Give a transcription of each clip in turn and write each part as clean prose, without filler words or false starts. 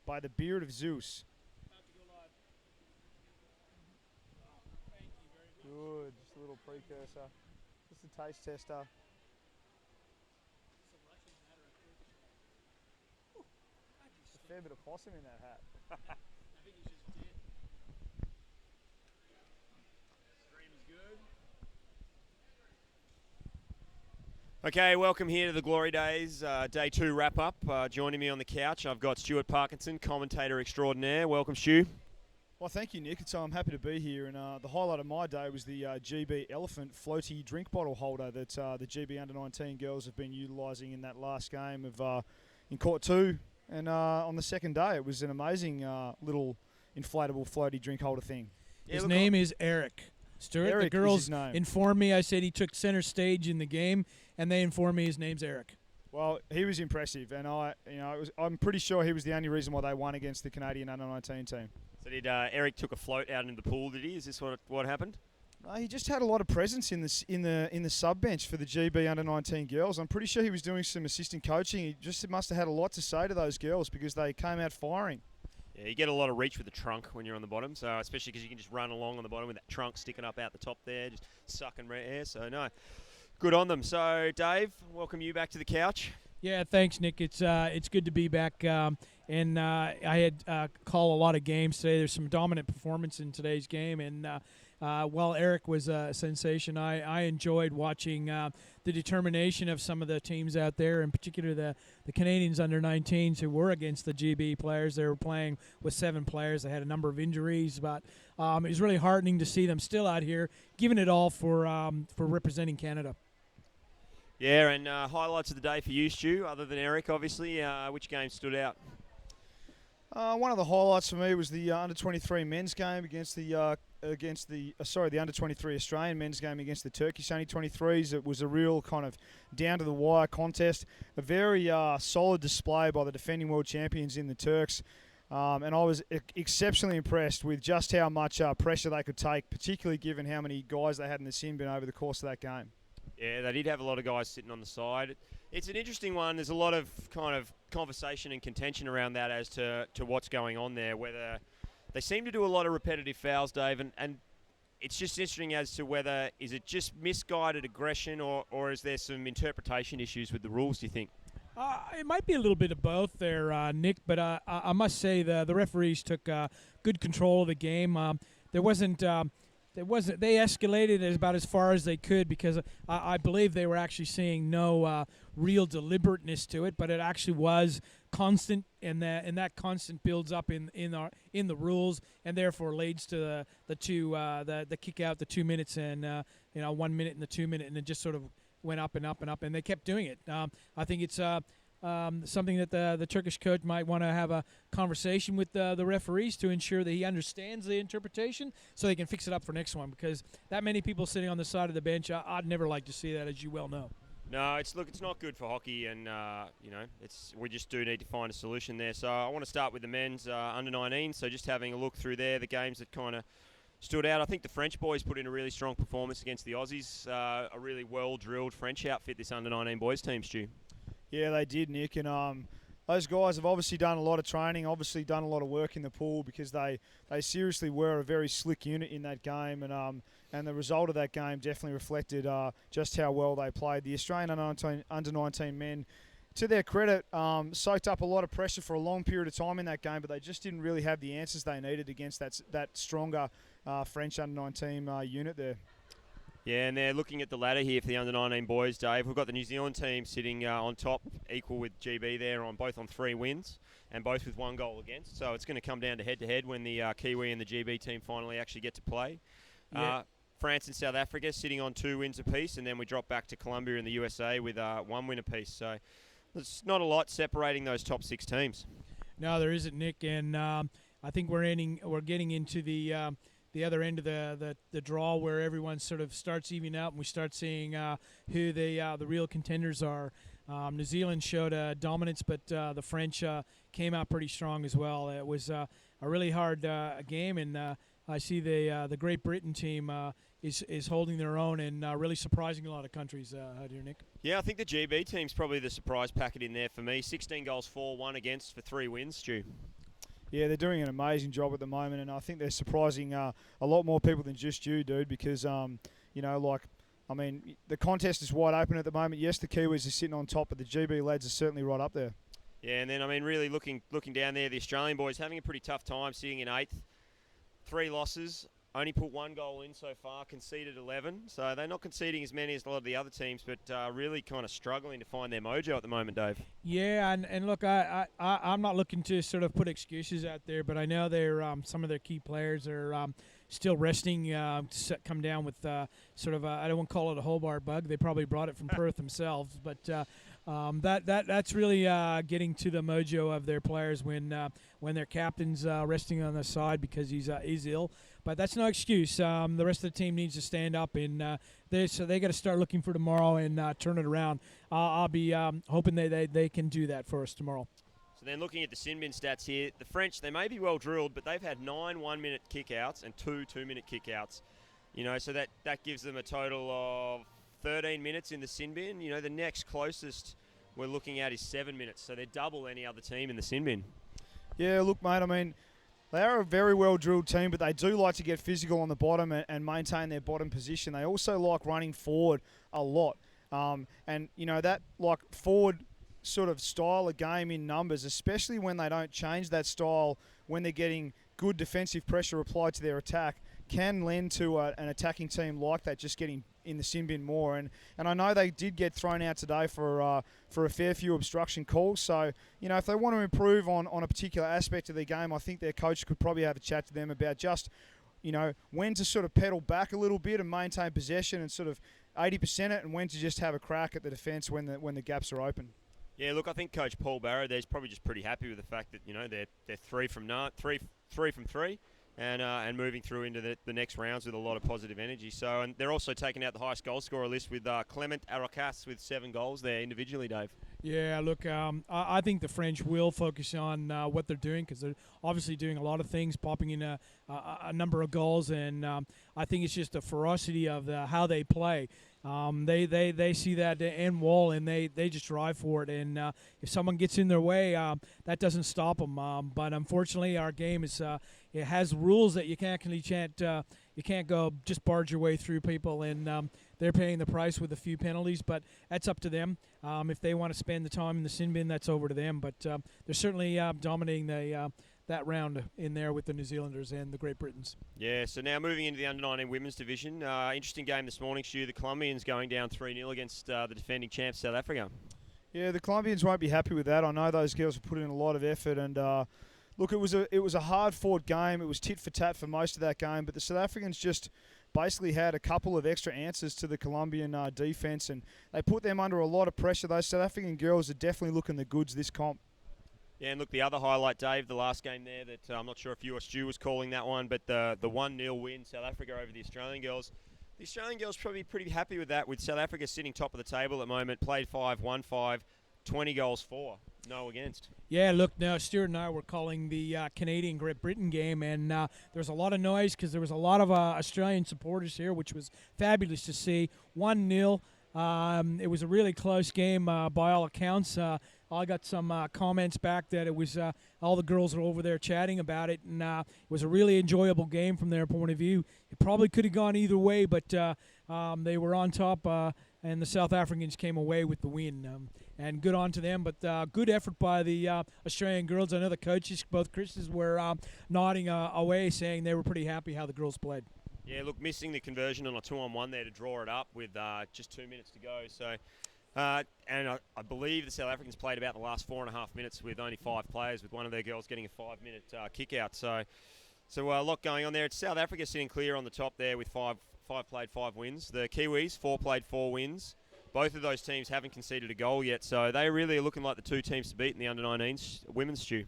by the beard of Zeus. Good, just a little precursor. Just a taste tester. A fair bit of possum in that hat. I think he's just dead. Stream is good. Okay, welcome here to the Glory Days, Day 2 wrap-up. Joining me on the couch, I've got Stuart Parkinson, commentator extraordinaire. Welcome, Stu. Well, thank you, Nick. I'm happy to be here. And the highlight of my day was the GB Elephant floaty drink bottle holder that the GB Under-19 girls have been utilising in that last game of in Court 2. And on the second day, it was an amazing little inflatable floaty drink holder thing. His name is Eric. Stuart, Eric the girls is his name. informed me. I said he took center stage in the game, and they informed me his name's Eric. Well, he was impressive, and I'm pretty sure he was the only reason why they won against the Canadian Under-19 team. So did Eric took a float out into the pool, did he? Is this what happened? He just had a lot of presence in the sub bench for the GB Under-19 girls. I'm pretty sure he was doing some assistant coaching. He just must have had a lot to say to those girls because they came out firing. Yeah, you get a lot of reach with the trunk when you're on the bottom, so especially because you can just run along on the bottom with that trunk sticking up out the top there, just sucking air. So no, good on them. So Dave, welcome you back to the couch. Yeah, thanks, Nick. It's good to be back. And I had call a lot of games today. There's some dominant performance in today's game, and while Eric was a sensation, I enjoyed watching the determination of some of the teams out there, in particular the Canadians under-19s who were against the GB players. They were playing with 7 players. They had a number of injuries, but it was really heartening to see them still out here giving it all for representing Canada. Yeah, and highlights of the day for you, Stu, other than Eric, obviously. Which game stood out? One of the highlights for me was the under-23 men's game against the under-23 Australian men's game against the Turkish under-23s. It was a real kind of down-to-the-wire contest. A very solid display by the defending world champions in the Turks. And I was exceptionally impressed with just how much pressure they could take, particularly given how many guys they had in the sin bin over the course of that game. Yeah, they did have a lot of guys sitting on the side. It's an interesting one. There's a lot of kind of conversation and contention around that as to what's going on there, whether they seem to do a lot of repetitive fouls, Dave, and it's just interesting as to whether is it just misguided aggression or is there some interpretation issues with the rules, do you think? It might be a little bit of both there, Nick, but I must say the referees took good control of the game. They escalated about as far as they could because I believe they were actually seeing no real deliberateness to it, but it actually was constant, and that constant builds up in the rules, and therefore leads to the kick out, the 2 minutes, and 1 minute and the 2 minute, and it just sort of went up and up and up, and they kept doing it. I think it's something that the Turkish coach might want to have a conversation with the referees to ensure that he understands the interpretation so they can fix it up for next one, because that many people sitting on the side of the bench, I'd never like to see that, as you well know. No, it's not good for hockey, and we just do need to find a solution there. So I want to start with the men's under-19. So just having a look through there, the games that kind of stood out. I think the French boys put in a really strong performance against the Aussies. A really well-drilled French outfit, this under-19 boys team, Stu. Yeah, they did, Nick, and those guys have obviously done a lot of training, obviously done a lot of work in the pool, because they seriously were a very slick unit in that game, and the result of that game definitely reflected just how well they played. The Australian under-19 men, to their credit, soaked up a lot of pressure for a long period of time in that game, but they just didn't really have the answers they needed against that stronger French under-19 unit there. Yeah, and they're looking at the ladder here for the under-19 boys, Dave. We've got the New Zealand team sitting on top, equal with GB there, both on 3 wins and both with 1 goal against. So it's going to come down to head-to-head when the Kiwi and the GB team finally actually get to play. Yeah. France and South Africa sitting on 2 wins apiece, and then we drop back to Colombia and the USA with 1 win apiece. So there's not a lot separating those top 6 teams. No, there isn't, Nick, and I think we're getting into the other end of the draw, where everyone sort of starts evening out, and we start seeing who the real contenders are. New Zealand showed dominance, but the French came out pretty strong as well. It was a really hard game, and I see the Great Britain team is holding their own and really surprising a lot of countries out here, Nick. Yeah, I think the GB team's probably the surprise packet in there for me. 16 goals for, 1 against for 3 wins, Stu. Yeah, they're doing an amazing job at the moment, and I think they're surprising a lot more people than just you, dude, because, the contest is wide open at the moment. Yes, the Kiwis are sitting on top, but the GB lads are certainly right up there. Yeah, and then, really looking down there, the Australian boys having a pretty tough time sitting in 8th. 3 losses, only put 1 goal in so far, conceded 11. So they're not conceding as many as a lot of the other teams, but really kind of struggling to find their mojo at the moment, Dave. Yeah, and look, I'm not looking to sort of put excuses out there, but I know they're some of their key players are still resting to come down with I don't want to call it a Hobart bug. They probably brought it from Perth themselves, but that's really getting to the mojo of their players when their captain's resting on the side because he's ill. But that's no excuse. The rest of the team needs to stand up, and they got to start looking for tomorrow and turn it around. I'll be hoping they can do that for us tomorrow. So then looking at the sin bin stats here, the French, they may be well drilled, but they've had 9 1-minute kickouts and 2 2-minute kickouts. So that gives them a total of 13 minutes in the sin bin. The next closest we're looking at is 7 minutes, so they're double any other team in the sin bin. Yeah, look, mate, they are a very well-drilled team, but they do like to get physical on the bottom and maintain their bottom position. They also like running forward a lot. That forward sort of style of game in numbers, especially when they don't change that style when they're getting good defensive pressure applied to their attack, can lend to an attacking team like that just getting in the sin bin more. And I know they did get thrown out today for a fair few obstruction calls. So, if they want to improve on a particular aspect of their game, I think their coach could probably have a chat to them about just, when to sort of pedal back a little bit and maintain possession and sort of 80% it, and when to just have a crack at the defence when the gaps are open. Yeah, look, I think Coach Paul Barrow there's probably just pretty happy with the fact that they're 3 from 3, and moving through into the next rounds with a lot of positive energy. So, and they're also taking out the highest goal scorer list with Clement Arocas with 7 goals there individually, Dave. Yeah, look, I think the French will focus on what they're doing because they're obviously doing a lot of things, popping in a number of goals, and I think it's just the ferocity of how they play. They see that end wall and they just drive for it, and if someone gets in their way, that doesn't stop them. But unfortunately, our game is it has rules that you can't go just barge your way through people, and they're paying the price with a few penalties. But that's up to them. If they want to spend the time in the sin bin, that's over to them. But they're certainly dominating that round in there with the New Zealanders and the Great Britons. Yeah, so now moving into the under-19 women's division. Interesting game this morning, Stu. The Colombians going down 3-0 against the defending champs, South Africa. Yeah, the Colombians won't be happy with that. I know those girls have put in a lot of effort, and look, it was a hard-fought game. It was tit for tat for most of that game, but the South Africans just basically had a couple of extra answers to the Colombian defence, and they put them under a lot of pressure. Those South African girls are definitely looking the goods this comp. Yeah, and look, the other highlight, Dave, the last game there that I'm not sure if you or Stu was calling that one, but the 1-0 win, South Africa over the Australian girls. The Australian girls probably pretty happy with that, with South Africa sitting top of the table at the moment, played 5, won 5, 20 goals for, no against. Yeah, look, now Stuart and I were calling the Canadian-Great Britain game, and there was a lot of noise because there was a lot of Australian supporters here, which was fabulous to see. 1-0. It was a really close game by all accounts. I got some comments back that it was all the girls were over there chatting about it, and it was a really enjoyable game from their point of view. It probably could have gone either way, but they were on top, and the South Africans came away with the win. And good on to them, but good effort by the Australian girls. I know the coaches, both Chris's, were nodding away, saying they were pretty happy how the girls played. Yeah, look, missing the conversion on a 2-on-1 there to draw it up with just 2 minutes to go. So, and I believe the South Africans played about the last 4.5 minutes with only 5 players, with one of their girls getting a 5-minute kick out. So a lot going on there. It's South Africa sitting clear on the top there with 5 played, 5 wins. The Kiwis, 4 played, 4 wins. Both of those teams haven't conceded a goal yet, so they really are looking like the 2 teams to beat in the under-19s women's, Stu.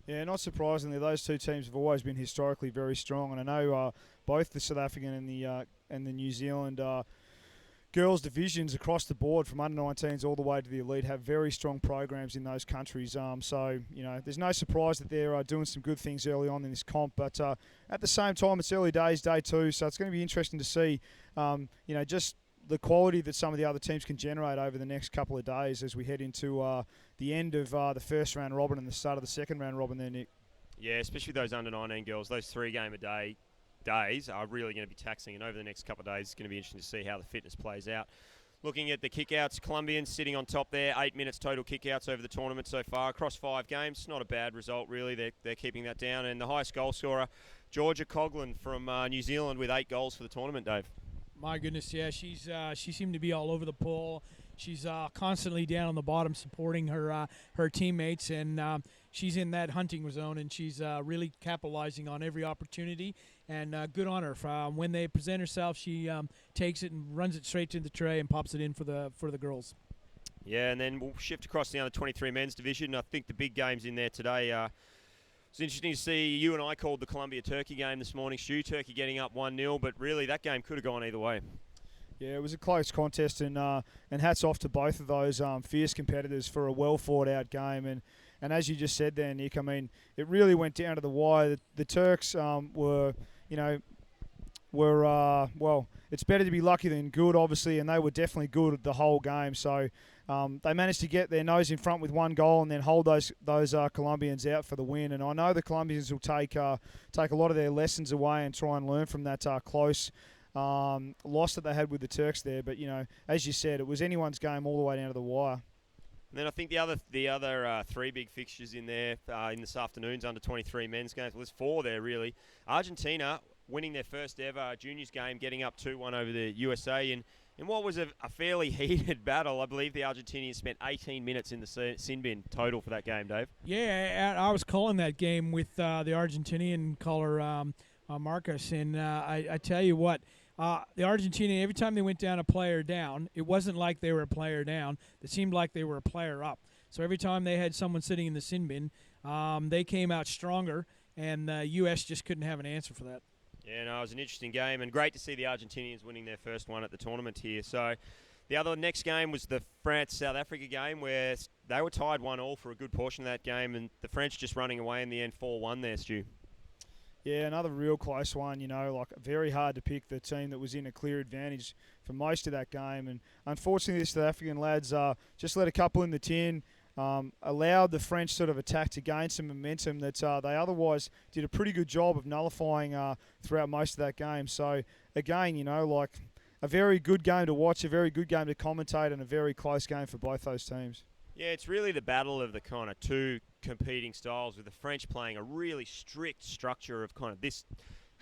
Yeah, not surprisingly, those 2 teams have always been historically very strong, and I know both the South African and the New Zealand girls divisions across the board, from under-19s all the way to the elite, have very strong programs in those countries. So there's no surprise that they're doing some good things early on in this comp. But at the same time, it's early days, day 2, so it's going to be interesting to see, just the quality that some of the other teams can generate over the next couple of days as we head into the end of the first round robin and the start of the second round robin there, Nick. Yeah, especially those under-19 girls. Those 3-game-a-day days are really going to be taxing, and over the next couple of days, it's going to be interesting to see how the fitness plays out. Looking at the kickouts, Colombians sitting on top there, 8 minutes total kickouts over the tournament so far across 5 games. Not a bad result, really. They're keeping that down. And the highest goal scorer, Georgia Coughlin from New Zealand, with 8 goals for the tournament, Dave. My goodness, yeah, she seemed to be all over the pole. She's constantly down on the bottom supporting her teammates, and she's in that hunting zone, and she's really capitalizing on every opportunity. And good on her. When they present herself, she takes it and runs it straight to the tray and pops it in for the girls. Yeah, and then we'll shift across to the under-23 men's division. I think the big games in there today. It's interesting to see you and I called the Colombia-Turkey game this morning, Stu. Turkey getting up 1-0, but really that game could have gone either way. Yeah, it was a close contest, and hats off to both of those fierce competitors for a well thought out game. And as you just said there, Nick, I mean, it really went down to the wire. The Turks were, well, it's better to be lucky than good, obviously, and they were definitely good the whole game. So they managed to get their nose in front with 1 goal and then hold those Colombians out for the win. And I know the Colombians will take a lot of their lessons away and try and learn from that close loss that they had with the Turks there. But, as you said, it was anyone's game all the way down to the wire. And then I think the other 3 big fixtures in there in this afternoon's under-23 men's games. Well, there's 4 there, really. Argentina winning their first ever juniors game, getting up 2-1 over the USA. And in what was a fairly heated battle, I believe the Argentinians spent 18 minutes in the sin bin total for that game, Dave. Yeah, I was calling that game with the Argentinian caller, Marcus, and I tell you what, the Argentina, every time they went down a player down, it wasn't like they were a player down. It seemed like they were a player up. So every time they had someone sitting in the sin bin, they came out stronger, and the U.S. just couldn't have an answer for that. Yeah, no, it was an interesting game, and great to see the Argentinians winning their first one at the tournament here. So the other next game was the France-South Africa game, where they were tied 1-1 for a good portion of that game, and the French just running away in the end 4-1 there, Stu. Yeah, another real close one, very hard to pick the team that was in a clear advantage for most of that game. And unfortunately, the South African lads just let a couple in the tin, allowed the French sort of attack to gain some momentum that they otherwise did a pretty good job of nullifying throughout most of that game. So, again, a very good game to watch, a very good game to commentate, and a very close game for both those teams. Yeah, it's really the battle of the kind of 2 competing styles, with the French playing a really strict structure of kind of this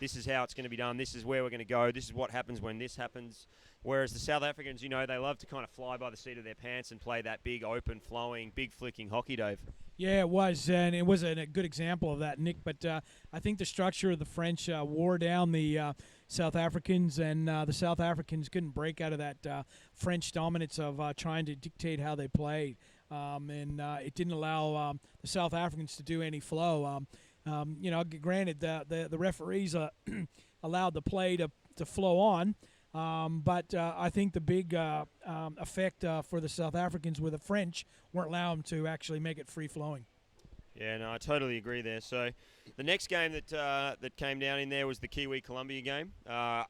is how it's going to be done, this is where we're going to go, this is what happens when this happens. Whereas the South Africans, they love to kind of fly by the seat of their pants and play that big, open, flowing, big flicking hockey, Dave. Yeah, it was, and it was a good example of that, Nick. But I think the structure of the French wore down the South Africans, and the South Africans couldn't break out of that French dominance of trying to dictate how they played. And it didn't allow the South Africans to do any flow. Granted, the referees allowed the play to flow on, but I think the big effect for the South Africans with the French weren't allowing them to actually make it free-flowing. Yeah, no, I totally agree there. So the next game that came down in there was the Kiwi-Colombia game.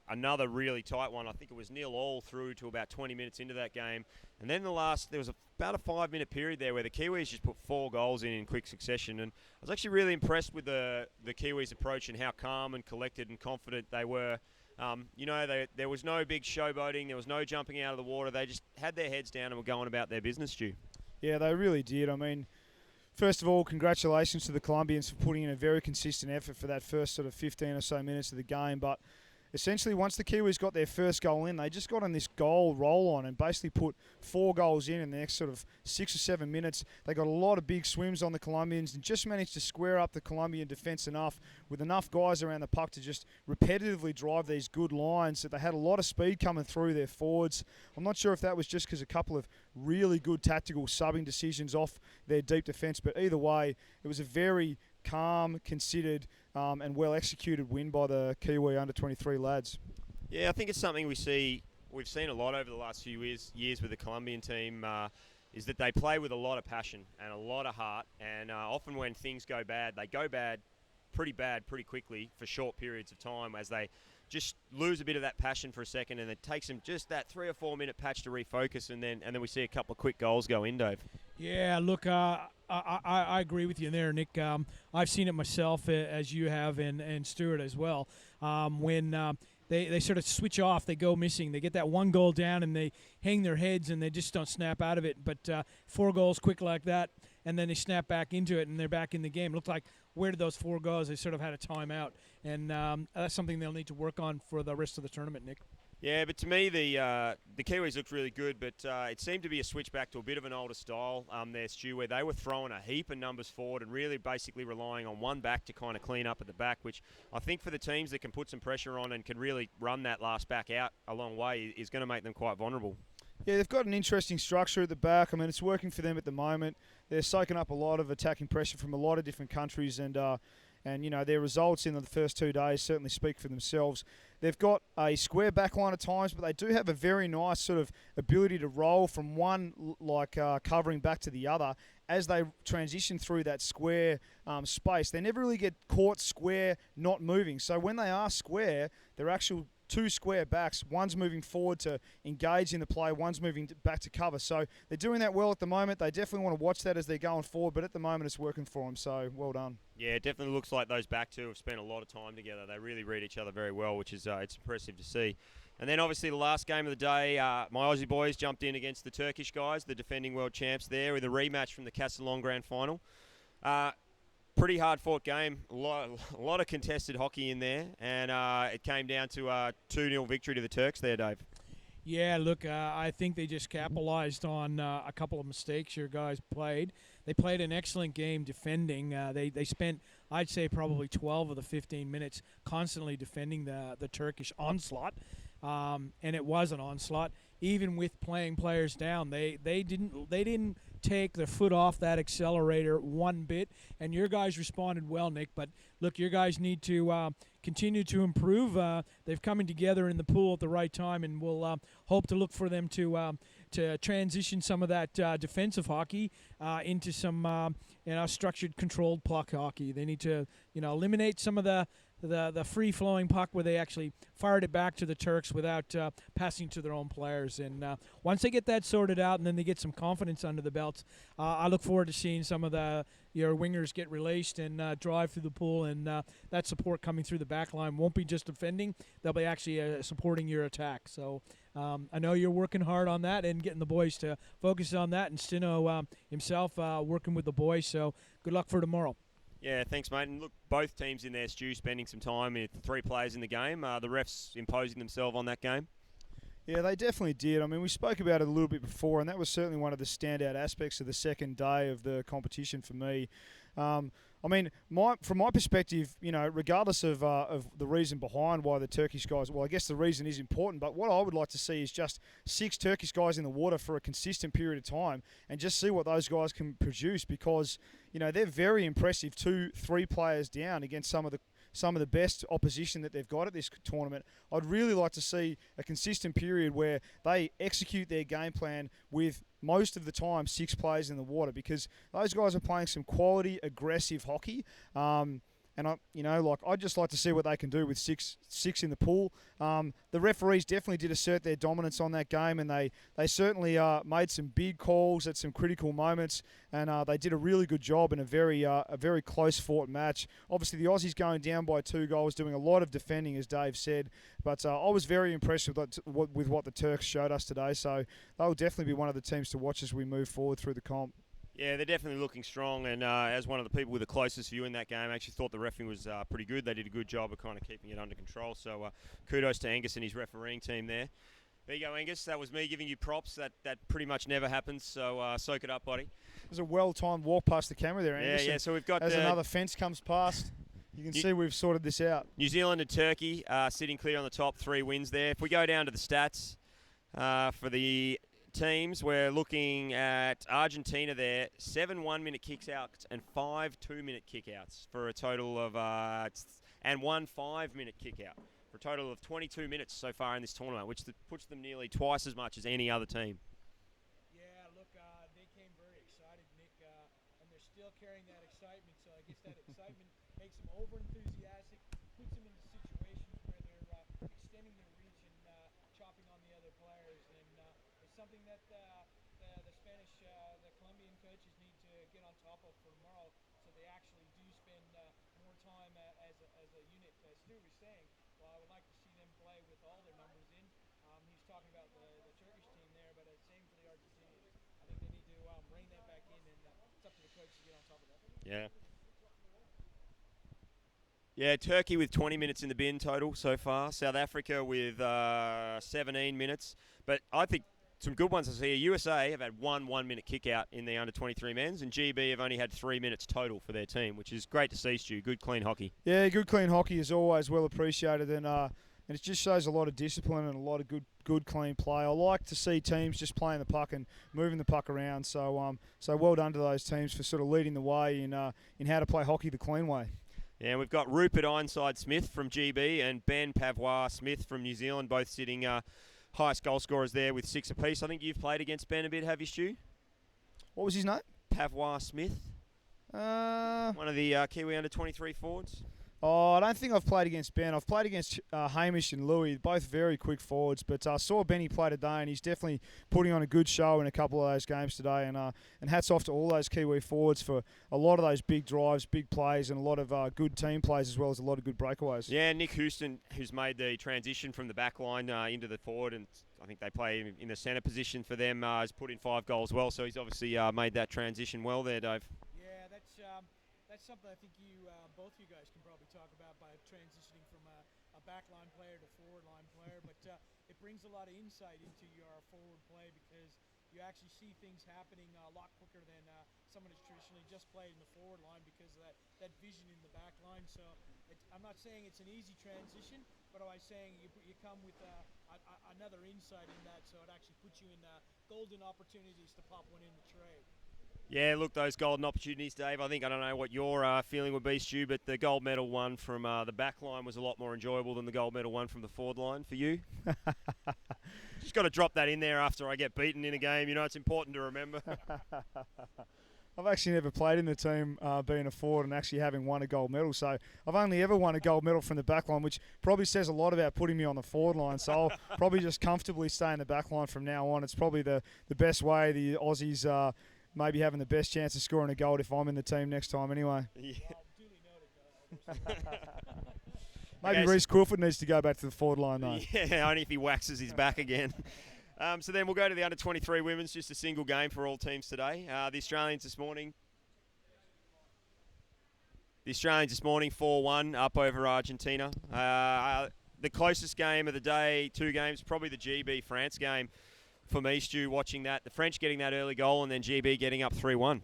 Another really tight one. I think it was 0-0 through to about 20 minutes into that game. And then there was about a 5-minute period there where the Kiwis just put 4 goals in quick succession. And I was actually really impressed with the Kiwis' approach and how calm and collected and confident they were. There was no big showboating. There was no jumping out of the water. They just had their heads down and were going about their business, Stu. Yeah, they really did. I mean, first of all, congratulations to the Colombians for putting in a very consistent effort for that first sort of 15 or so minutes of the game. But essentially, once the Kiwis got their first goal in, they just got on this goal roll-on and basically put 4 goals in the next sort of 6 or 7 minutes. They got a lot of big swims on the Colombians and just managed to square up the Colombian defence enough with enough guys around the puck to just repetitively drive these good lines that they had a lot of speed coming through their forwards. I'm not sure if that was just because a couple of really good tactical subbing decisions off their deep defence, but either way, it was a very calm, considered, and well-executed win by the Kiwi under-23 lads. Yeah, I think it's something we've seen a lot over the last few years with the Colombian team, is that they play with a lot of passion and a lot of heart, and often when things go bad, they go bad pretty quickly for short periods of time as they just lose a bit of that passion for a second, and it takes them just that 3 or 4 minute patch to refocus, and then we see a couple of quick goals go in, Dave. Yeah, look, I agree with you there, Nick. I've seen it myself, as you have, and Stuart as well. When they sort of switch off, they go missing. They get that one goal down, and they hang their heads, and they just don't snap out of it. But 4 goals quick like that, and then they snap back into it, and they're back in the game. It looked like, where did those 4 go? They sort of had a timeout, and that's something they'll need to work on for the rest of the tournament, Nick. Yeah, but to me, the Kiwis looked really good, but it seemed to be a switch back to a bit of an older style there, Stu, where they were throwing a heap of numbers forward and really basically relying on one back to kind of clean up at the back, which I think for the teams that can put some pressure on and can really run that last back out a long way is going to make them quite vulnerable. Yeah, they've got an interesting structure at the back. I mean, it's working for them at the moment. They're soaking up a lot of attacking pressure from a lot of different countries, and you know, their results in the first 2 days certainly speak for themselves. They've got a square back line at times, but they do have a very nice sort of ability to roll from one covering back to the other as they transition through that square space. They never really get caught square not moving. So when they are square, they're actual 2 square backs. One's moving forward to engage in the play, one's moving back to cover. So they're doing that well at the moment. They definitely want to watch that as they're going forward, but at the moment it's working for them, so well done. Yeah, it definitely looks like those back two have spent a lot of time together. They really read each other very well, which is it's impressive to see. And then obviously the last game of the day, my Aussie boys jumped in against the Turkish guys, the defending world champs there, with a rematch from the Castellon Grand Final. Pretty hard-fought game, a lot of contested hockey in there, and it came down to a 2-0 victory to the Turks there, Dave. Yeah, look, I think they just capitalized on a couple of mistakes your guys played. They played an excellent game defending. They spent, I'd say, probably 12 of the 15 minutes constantly defending the Turkish onslaught, and it was an onslaught. Even with playing players down, they didn't take their foot off that accelerator one bit, and your guys responded well, Nick. But look, your guys need to continue to improve. They've coming together in the pool at the right time, and we'll hope to look for them to transition some of that defensive hockey into some structured, controlled puck hockey. They need to eliminate some of the free-flowing puck where they actually fired it back to the Turks without passing to their own players. And once they get that sorted out and then they get some confidence under the belts, I look forward to seeing some of your wingers get released and drive through the pool, and that support coming through the back line won't be just defending. They'll be actually supporting your attack. So I know you're working hard on that and getting the boys to focus on that, and Stino himself working with the boys. So good luck for tomorrow. Yeah, thanks, mate. And look, both teams in there, Stu, spending some time with 3 players in the game. The refs imposing themselves on that game. Yeah, they definitely did. I mean, we spoke about it a little bit before, and that was certainly one of the standout aspects of the second day of the competition for me. I mean, from my perspective, regardless of the reason behind why the Turkish guys, well, I guess the reason is important, but what I would like to see is just 6 Turkish guys in the water for a consistent period of time and just see what those guys can produce, because, they're very impressive 2-3 players down against some of the best opposition that they've got at this tournament. I'd really like to see a consistent period where they execute their game plan with most of the time 6 players in the water, because those guys are playing some quality, aggressive hockey. And I'd just like to see what they can do with six in the pool. The referees definitely did assert their dominance on that game, and they certainly made some big calls at some critical moments, and they did a really good job in a very close fought match. Obviously, the Aussies going down by 2 goals, doing a lot of defending, as Dave said, but I was very impressed with what the Turks showed us today. So they'll definitely be one of the teams to watch as we move forward through the comp. Yeah, they're definitely looking strong, and as one of the people with the closest view in that game, I actually thought the reffing was pretty good. They did a good job of kind of keeping it under control, so kudos to Angus and his refereeing team there. There you go, Angus. That was me giving you props. That pretty much never happens, so soak it up, buddy. There's a well-timed walk past the camera there, Angus. Yeah, so we've got... As another fence comes past, you can see we've sorted this out. New Zealand and Turkey sitting clear on the top, 3 wins there. If we go down to the stats for the teams, we're looking at Argentina there, 7 1-minute kicks out and 5 2-minute kick-outs for a total of, and 1 5-minute kick-out for a total of 22 minutes so far in this tournament, which puts them nearly twice as much as any other team. Yeah, look, they came very excited, Nick, and they're still carrying that excitement, so I guess that excitement makes them over-enthusiastic, puts them into situations where they're something that the Spanish, the Colombian coaches need to get on top of for tomorrow, so they actually do spend more time as a unit. Stu was saying, well, I would like to see them play with all their numbers in. He's talking about the Turkish team there, but same for the Argentinians. I think they need to rein that back in, and it's up to the coach to get on top of that. Yeah. Yeah, Turkey with 20 minutes in the bin total so far. South Africa with 17 minutes. But I think some good ones I see. USA have had one 1-minute kick out in the under-23 men's, and GB have only had 3 minutes total for their team, which is great to see, Stu. Good, clean hockey. Yeah, good clean hockey is always well appreciated, and it just shows a lot of discipline and a lot of good clean play. I like to see teams just playing the puck and moving the puck around. So well done to those teams for sort of leading the way in how to play hockey the clean way. Yeah, we've got Rupert Ironside-Smith from GB and Ben Pavois-Smith from New Zealand, both sitting highest goal scorers there with 6 apiece. I think you've played against Ben a bit, have you, Stu? What was his name? Pavois-Smith. One of the Kiwi under-23 forwards. Oh, I don't think I've played against Ben. I've played against Hamish and Louis, both very quick forwards. But I saw Benny play today, and he's definitely putting on a good show in a couple of those games today. And hats off to all those Kiwi forwards for a lot of those big drives, big plays, and a lot of good team plays as well as a lot of good breakaways. Yeah, Nick Houston, who's made the transition from the back line into the forward, and I think they play in the centre position for them, has put in 5 goals well. So he's obviously made that transition well there, Dave. Yeah, that's something I think both you guys can probably talk about by transitioning from a backline player to forward line player. But it brings a lot of insight into your forward play because you actually see things happening a lot quicker than someone who's traditionally just played in the forward line because of that vision in the back line. So I'm not saying it's an easy transition, but I'm saying you come with another insight in that, so it actually puts you in golden opportunities to pop one in the trade. Yeah, look, those golden opportunities, Dave. I don't know what your feeling would be, Stu, but the gold medal one from the back line was a lot more enjoyable than the gold medal one from the forward line for you. Just got to drop that in there after I get beaten in a game. You know, it's important to remember. I've actually never played in the team being a forward and actually having won a gold medal. So I've only ever won a gold medal from the back line, which probably says a lot about putting me on the forward line. So I'll probably just comfortably stay in the back line from now on. It's probably the best way the Aussies maybe having the best chance of scoring a goal if I'm in the team next time anyway. Yeah. Maybe Reece Crawford needs to go back to the forward line though. Yeah, only if he waxes his back again. So then we'll go to the under-23 women's, just a single game for all teams today. The Australians this morning 4-1 up over Argentina. The closest game of the day, 2 games, probably the GB-France game. For me, Stu, watching that, the French getting that early goal and then GB getting up 3-1.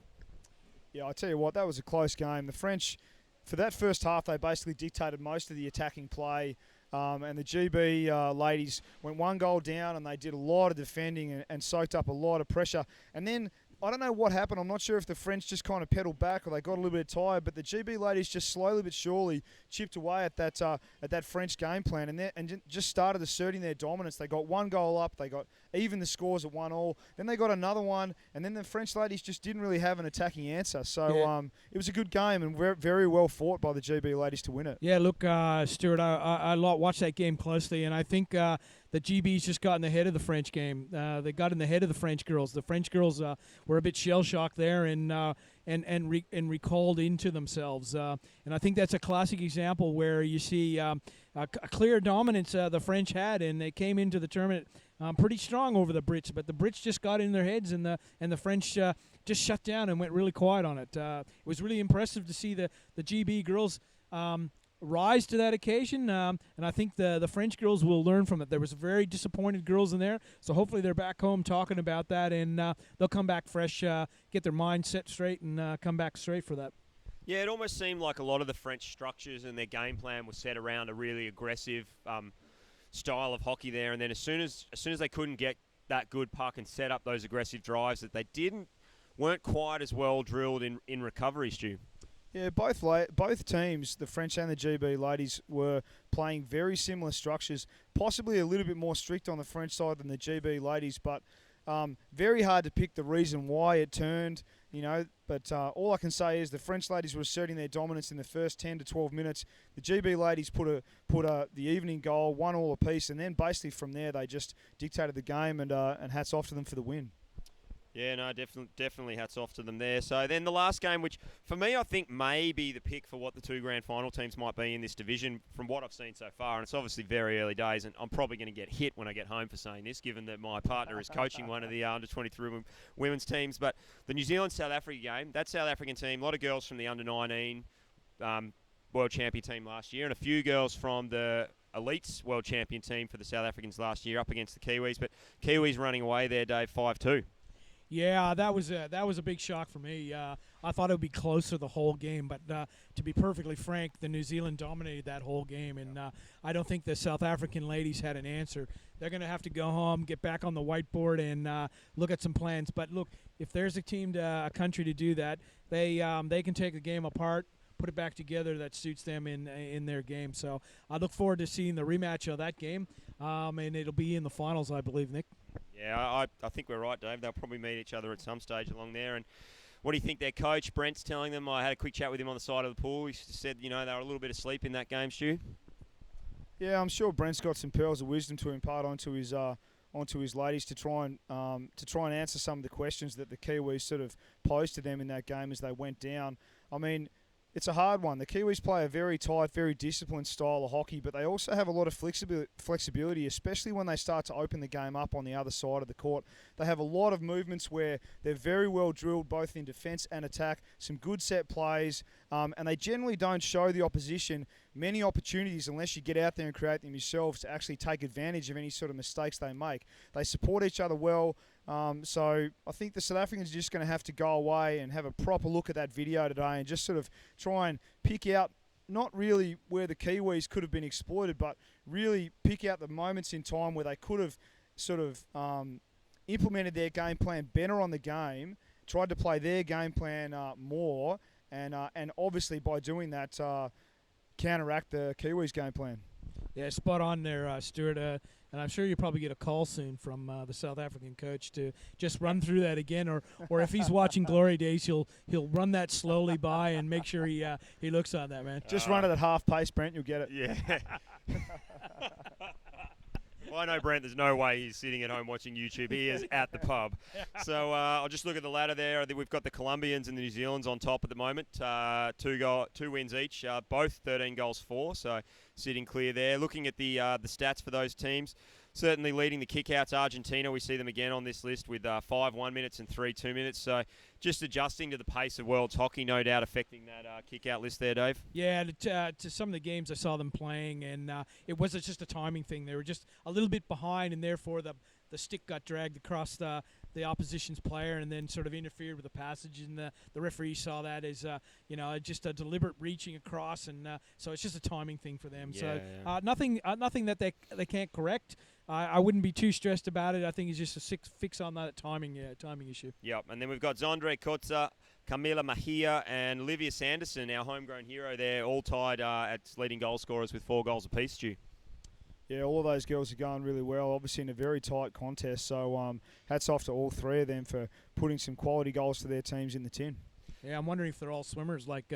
Yeah, I tell you what, that was a close game. The French, for that first half, they basically dictated most of the attacking play, and the GB ladies went 1 goal down and they did a lot of defending and soaked up a lot of pressure. And then I don't know what happened. I'm not sure if the French just kind of pedalled back or they got a little bit tired, but the GB ladies just slowly but surely chipped away at that French game plan and just started asserting their dominance. They got 1 goal up. They got even the scores at 1-1. Then they got another one, and then the French ladies just didn't really have an attacking answer. So it was a good game and very, very well fought by the GB ladies to win it. Yeah, look, Stuart, I watched that game closely, and I think the GB's just got in the head of the French game. They got in the head of the French girls. The French girls were a bit shell-shocked there and recalled into themselves. And I think that's a classic example where you see a clear dominance the French had, and they came into the tournament pretty strong over the Brits. But the Brits just got in their heads, and the French just shut down and went really quiet on it. It was really impressive to see the GB girls rise to that occasion, and I think the French girls will learn from it. There was very disappointed girls in there, so hopefully they're back home talking about that, and they'll come back fresh, get their mind set straight, and come back straight for that. Yeah, it almost seemed like a lot of the French structures and their game plan was set around a really aggressive style of hockey there, and then as soon as they couldn't get that good puck and set up those aggressive drives, that they weren't quite as well drilled in recovery, Stu. Yeah, both teams, the French and the GB ladies, were playing very similar structures, possibly a little bit more strict on the French side than the GB ladies, but very hard to pick the reason why it turned. But all I can say is the French ladies were asserting their dominance in the first 10 to 12 minutes. The GB ladies put the evening goal, 1-1 apiece, and then basically from there they just dictated the game, and hats off to them for the win. Yeah, no, definitely hats off to them there. So then the last game, which for me I think may be the pick for what the two grand final teams might be in this division from what I've seen so far, and it's obviously very early days, and I'm probably going to get hit when I get home for saying this, given that my partner is coaching one of the under-23 women's teams. But the New Zealand-South Africa game, that South African team, a lot of girls from the under-19 world champion team last year, and a few girls from the elites world champion team for the South Africans last year up against the Kiwis, but Kiwis running away there, Dave, 5-2. Yeah, that was a big shock for me. I thought it would be closer the whole game, but to be perfectly frank, the New Zealand dominated that whole game, and I don't think the South African ladies had an answer. They're going to have to go home, get back on the whiteboard, and look at some plans. But look, if there's a team, a country to do that, they can take the game apart, put it back together that suits them in their game. So I look forward to seeing the rematch of that game, and it'll be in the finals, I believe, Nick. Yeah, I think we're right, Dave. They'll probably meet each other at some stage along there. And what do you think their coach, Brent's telling them? I had a quick chat with him on the side of the pool. He said, they were a little bit asleep in that game, Stu. Yeah, I'm sure Brent's got some pearls of wisdom to impart onto his ladies to try and answer some of the questions that the Kiwis sort of posed to them in that game as they went down. I mean, it's a hard one. The Kiwis play a very tight, very disciplined style of hockey, but they also have a lot of flexibility, especially when they start to open the game up on the other side of the court. They have a lot of movements where they're very well drilled both in defence and attack, some good set plays, and they generally don't show the opposition many opportunities unless you get out there and create them yourselves to actually take advantage of any sort of mistakes they make. They support each other well. So I think the South Africans are just going to have to go away and have a proper look at that video today and just sort of try and pick out not really where the Kiwis could have been exploited, but really pick out the moments in time where they could have sort of implemented their game plan better on the game, tried to play their game plan more, and obviously by doing that counteract the Kiwis' game plan. Yeah, spot on there, Stuart. And I'm sure you'll probably get a call soon from the South African coach to just run through that again, or if he's watching Glory Days, he'll run that slowly by and make sure he looks on that, man. Just run it at half pace, Brent. You'll get it. Yeah. Well, I know Brent, there's no way he's sitting at home watching YouTube. He is at the pub. So I'll just look at the ladder there. We've got the Colombians and the New Zealands on top at the moment. Two wins each, both 13 goals for, so sitting clear there. Looking at the stats for those teams, certainly leading the kickouts, Argentina, we see them again on this list with 5 1 minutes and 3 2 minutes. So just adjusting to the pace of world hockey, no doubt affecting that kick-out list there, Dave. Yeah, to some of the games I saw them playing, and it was just a timing thing. They were just a little bit behind, and therefore the stick got dragged across the opposition's player and then sort of interfered with the passage, and the referee saw that as just a deliberate reaching across, and so it's just a timing thing for them. Nothing that they can't correct. I wouldn't be too stressed about it. I think it's just a fix on that timing issue. Yep, and then we've got Zondre Kotza, Camila Mejia, and Olivia Sanderson, our homegrown hero there, all tied at leading goal scorers with 4 goals apiece, Stu. Yeah, all of those girls are going really well, obviously in a very tight contest. So hats off to all 3 of them for putting some quality goals for their teams in the tin. Yeah, I'm wondering if they're all swimmers like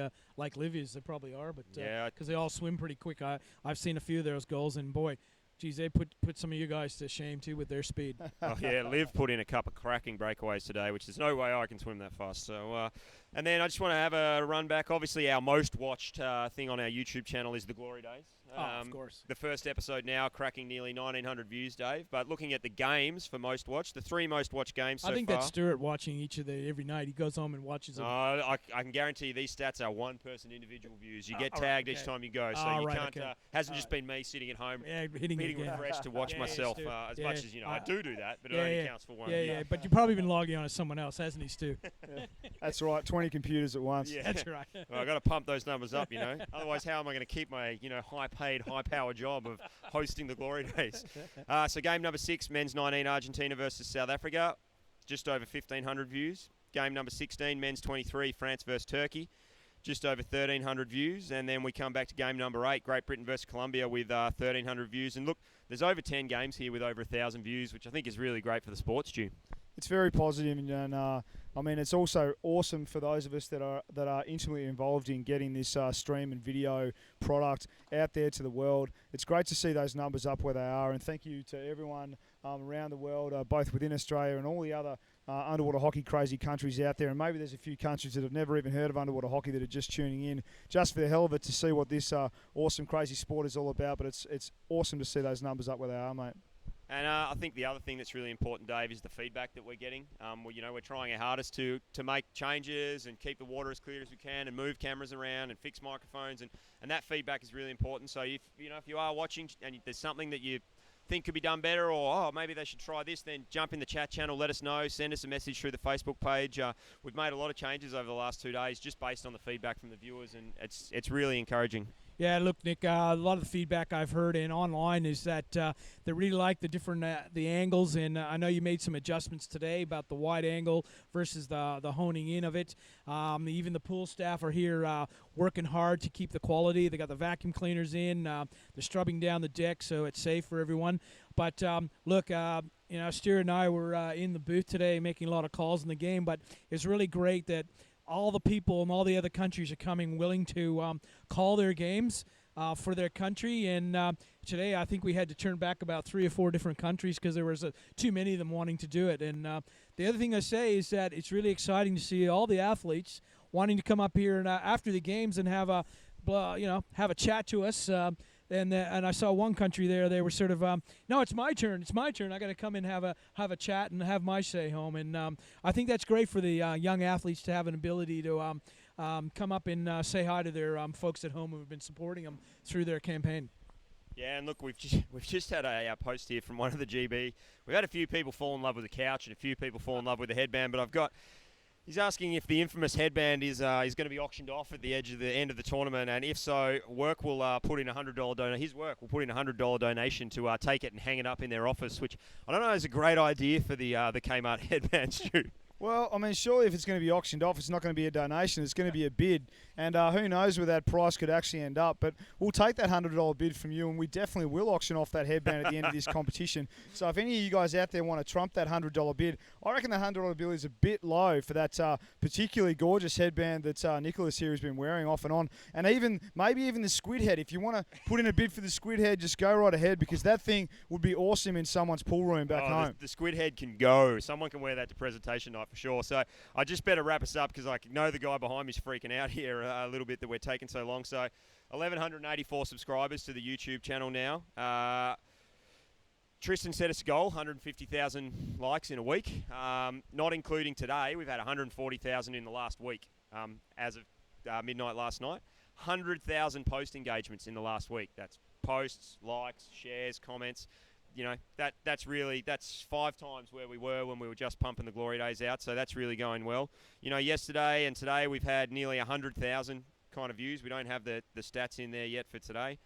Livia's. They probably are, but yeah, because they all swim pretty quick. I've seen a few of those goals, and boy, geez, they put some of you guys to shame too with their speed. Oh yeah, Liv put in a couple of cracking breakaways today, which there's no way I can swim that fast. So, and then I just want to have a run back. Obviously, our most watched thing on our YouTube channel is the Glory Days. Of course. The first episode now cracking nearly 1,900 views, Dave. But looking at the games for most watched, the 3 most watched games so far. I think that's Stuart watching each of the every night. He goes home and watches them. I can guarantee you these stats are one-person individual views. You get tagged each time you go, so you can't. Hasn't just been me sitting at home hitting refresh to watch myself as much as I do that, but it only counts for one. Yeah. But you've probably been logging on as someone else, hasn't he, Stu? That's right. 20 computers at once. Yeah, that's right. Well, I got to pump those numbers up, Otherwise, how am I going to keep my high-paid, high-powered job of hosting the Glory Days? So game number 6, men's 19, Argentina versus South Africa, just over 1,500 views. Game number 16, men's 23, France versus Turkey, just over 1,300 views. And then we come back to game number 8, Great Britain versus Colombia with 1,300 views. And look, there's over 10 games here with over 1,000 views, which I think is really great for the sports, Stu. it's very positive, and I mean, it's also awesome for those of us that are intimately involved in getting this stream and video product out there to the world. It's great to see those numbers up where they are, and thank you to everyone around the world, both within Australia and all the other underwater hockey crazy countries out there. And maybe there's a few countries that have never even heard of underwater hockey that are just tuning in just for the hell of it to see what this awesome crazy sport is all about. But it's awesome to see those numbers up where they are, mate. And I think the other thing that's really important, Dave, is the feedback that we're getting. We're trying our hardest to make changes and keep the water as clear as we can, and move cameras around and fix microphones, and that feedback is really important. So if you are watching and there's something that you think could be done better, or maybe they should try this, then jump in the chat channel, let us know, send us a message through the Facebook page. We've made a lot of changes over the last 2 days just based on the feedback from the viewers, and it's really encouraging. Yeah, look, Nick, a lot of the feedback I've heard and online is that they really like the different the angles, and I know you made some adjustments today about the wide angle versus the honing in of it. Even the pool staff are here working hard to keep the quality. They got the vacuum cleaners in, they're scrubbing down the deck so it's safe for everyone. But look, Stuart and I were in the booth today making a lot of calls in the game, but it's really great that all the people in all the other countries are coming willing to call their games for their country. And today I think we had to turn back about 3 or 4 different countries because there was too many of them wanting to do it. And the other thing I say is that it's really exciting to see all the athletes wanting to come up here and after the games and have a chat to us. And I saw one country there. They were sort of, no, it's my turn. It's my turn. I got to come and have a chat and have my say home. And I think that's great for the young athletes to have an ability to come up and say hi to their folks at home who have been supporting them through their campaign. Yeah, and look, we've just had a post here from one of the GB. We've had a few people fall in love with the couch and a few people fall in love with the headband, but he's asking if the infamous headband is going to be auctioned off at the end of the tournament, and if so, Work will put in a $100 donation. His Work will put in a $100 donation to take it and hang it up in their office, which I don't know is a great idea for the Kmart headband, Stu. Well, I mean, surely if it's going to be auctioned off, it's not going to be a donation. It's going to be a bid. And who knows where that price could actually end up. But we'll take that $100 bid from you, and we definitely will auction off that headband at the end of this competition. So if any of you guys out there want to trump that $100 bid, I reckon the $100 bill is a bit low for that particularly gorgeous headband that Nicholas here has been wearing off and on. And maybe even the squid head. If you want to put in a bid for the squid head, just go right ahead, because that thing would be awesome in someone's pool room back home. The squid head can go. Someone can wear that to presentation night for sure. So I just better wrap us up because I know the guy behind me is freaking out here a little bit that we're taking so long. So 1,184 subscribers to the YouTube channel now. Tristan set us a goal, 150,000 likes in a week. Not including today, we've had 140,000 in the last week as of midnight last night. 100,000 post engagements in the last week. That's posts, likes, shares, comments. That's 5 times where we were when we were just pumping the Glory Days out, so that's really going well. Yesterday and today we've had nearly 100,000 kind of views. We don't have the stats in there yet for today.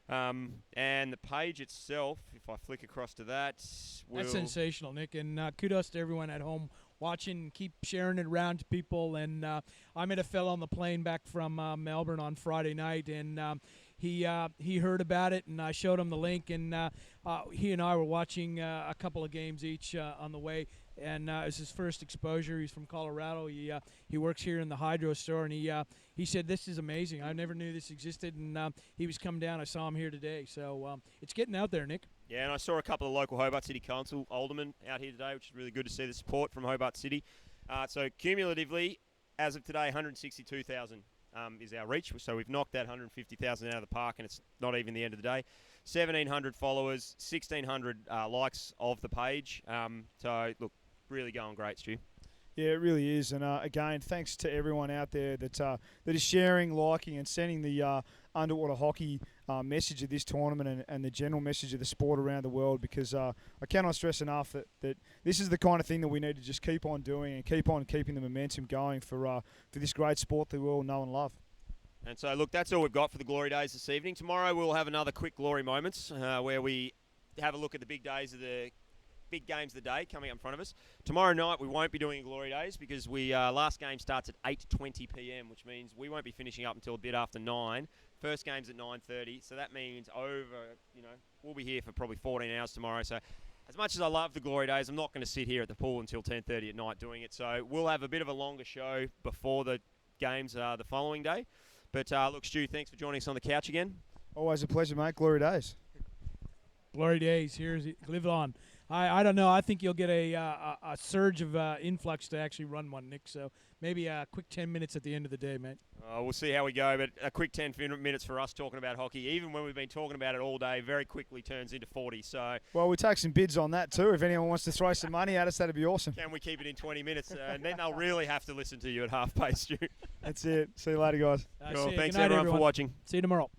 And the page itself, if I flick across to that, that's sensational, Nick, and kudos to everyone at home watching. Keep sharing it around to people. And I met a fellow on the plane back from Melbourne on Friday night, and he heard about it, and I showed him the link, and he and I were watching a couple of games each on the way, and it was his first exposure. He's from Colorado. He works here in the Hydro store, and he said, "This is amazing. I never knew this existed," and he was coming down. I saw him here today, so it's getting out there, Nick. Yeah, and I saw a couple of local Hobart City Council aldermen out here today, which is really good to see the support from Hobart City. So cumulatively, as of today, 162,000 is our reach. So we've knocked that 150,000 out of the park, and it's not even the end of the day. 1,700 followers, 1,600 likes of the page. So, look, really going great, Stu. Yeah, it really is. And again, thanks to everyone out there that is sharing, liking, and sending the underwater hockey message of this tournament and the general message of the sport around the world, because I cannot stress enough that this is the kind of thing that we need to just keep on doing and keep on keeping the momentum going for this great sport that we all know and love. And so, look, that's all we've got for the Glory Days this evening. Tomorrow we'll have another quick Glory Moments where we have a look at the big games of the day coming up in front of us. Tomorrow night we won't be doing Glory Days because last game starts at 8:20 p.m, which means we won't be finishing up until a bit after 9. First game's at 9:30, so that means we'll be here for probably 14 hours tomorrow. So As much as I love the Glory Days, I'm not going to sit here at the pool until 10:30 at night doing it. So we'll have a bit of a longer show before the games the following day. But look, Stu, thanks for joining us on the couch again. Always a pleasure, mate. Glory days. Glory days. Live on. I don't know. I think you'll get a surge of influx to actually run one, Nick. So maybe a quick 10 minutes at the end of the day, mate. We'll see how we go, but a quick 10 minutes for us talking about hockey, even when we've been talking about it all day, very quickly turns into 40. So Well, we take some bids on that too. If anyone wants to throw some money at us, that'd be awesome. can we keep it in 20 minutes? And then they'll really have to listen to you at half pace, Stu. That's it. See you later, guys. Cool. See you. Thanks Good night, everyone for watching. See you tomorrow.